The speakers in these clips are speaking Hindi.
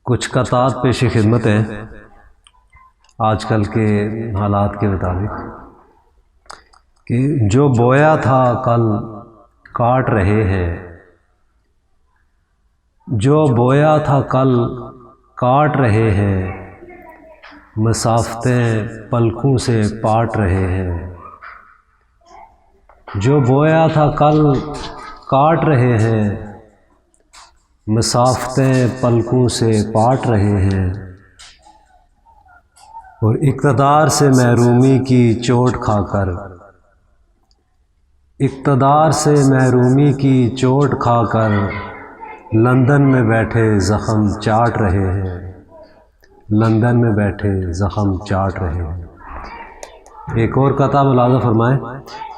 कुछ कतात पेश खिदमत हैं आजकल के हालात के मुताबिक कि जो बोया था कल काट रहे हैं, जो बोया था कल काट रहे हैं, मसाफ़तें पलकों से पाट रहे हैं। जो बोया था कल काट रहे हैं, मसाफ़तें पलकों से पाट रहे हैं। और इक़्तिदार से महरूमी की चोट खाकर, इक़्तिदार से महरूमी की चोट खाकर लंदन में बैठे ज़ख़म चाट रहे हैं, लंदन में बैठे ज़ख़म चाट रहे हैं। एक और कता मुलाज़ा फरमाएं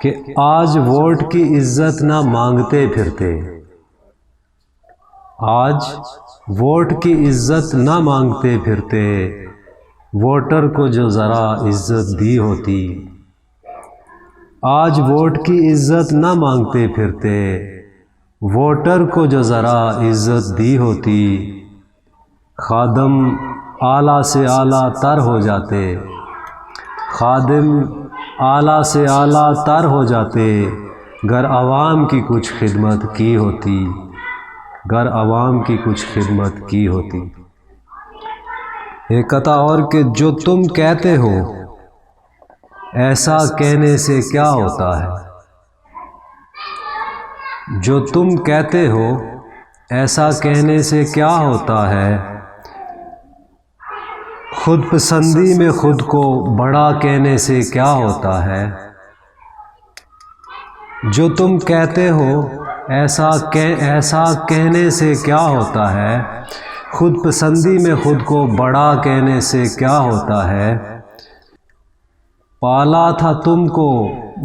कि आज वोट की इज़्ज़त ना मांगते फिरते, आज वोट की इज़्ज़त ना मांगते फिरते, वोटर को जो ज़रा इज़्ज़त दी होती। आज वोट की इज़्ज़त ना मांगते फिरते, वोटर को जो ज़रा इज़्ज़त दी होती। खादम आला से आला तर हो जाते, खादिम आला से आला तर हो जाते, गर अवाम की कुछ खिदमत की होती, गर अवाम की कुछ खिदमत की होती। एक कथा और कि जो तुम कहते हो ऐसा कहने से क्या होता है, जो तुम कहते हो ऐसा कहने से क्या होता है। खुद पसंदी में खुद को बड़ा कहने से क्या होता है। जो तुम कहते हो ऐसा कहने से क्या होता है। खुद पसंदी में खुद को बड़ा कहने से क्या होता है। पाला था तुमको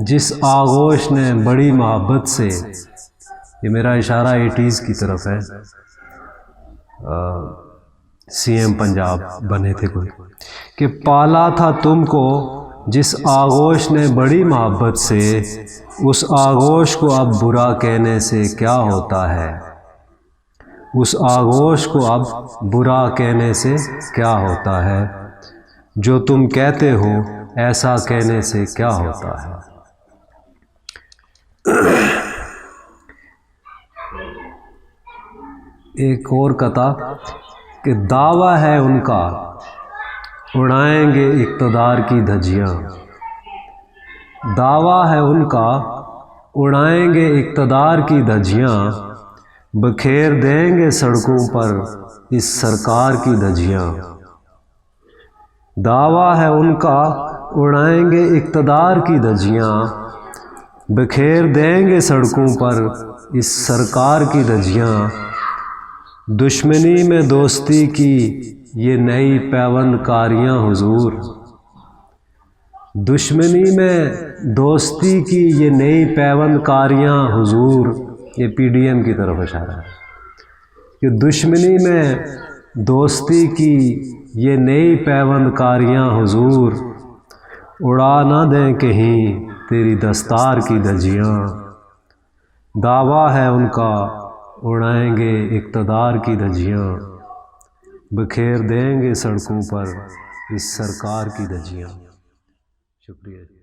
जिस आगोश ने बड़ी मोहब्बत से, ये मेरा इशारा 80s की तरफ है, CM पंजाब बने थे कोई, कि पाला था तुमको जिस आगोश ने बड़ी मोहब्बत से, उस आगोश को अब बुरा कहने से क्या होता है। उस आगोश को अब बुरा कहने से क्या होता है। जो तुम कहते हो ऐसा कहने से क्या होता है। एक और कथा कि दावा है उनका उड़ाएंगे इक़्तिदार की धज्जियाँ, दावा है उनका उड़ाएंगे इक़्तिदार की धज्जियाँ, बखेर देंगे सड़कों पर इस सरकार की धज्जियाँ। दावा है उनका उड़ाएंगे इक़्तिदार की धज्जियाँ, बखेर देंगे सड़कों पर इस सरकार की धज्जियाँ। दुश्मनी में दोस्ती की ये नई पैवंदकारियाँ हुजूर, दुश्मनी में दोस्ती की ये नई पैवंदकारियाँ हुजूर। ये PDM की तरफ इशारा है कि दुश्मनी में दोस्ती की ये नई पैवंदकारियाँ हुजूर, उड़ा ना दें कहीं तेरी दस्तार की धज्जियाँ। दावा है उनका उड़ाएंगे इक़्तिदार की धज्जियाँ, बखेर देंगे सड़कों पर इस सरकार की धज्जियाँ। शुक्रिया।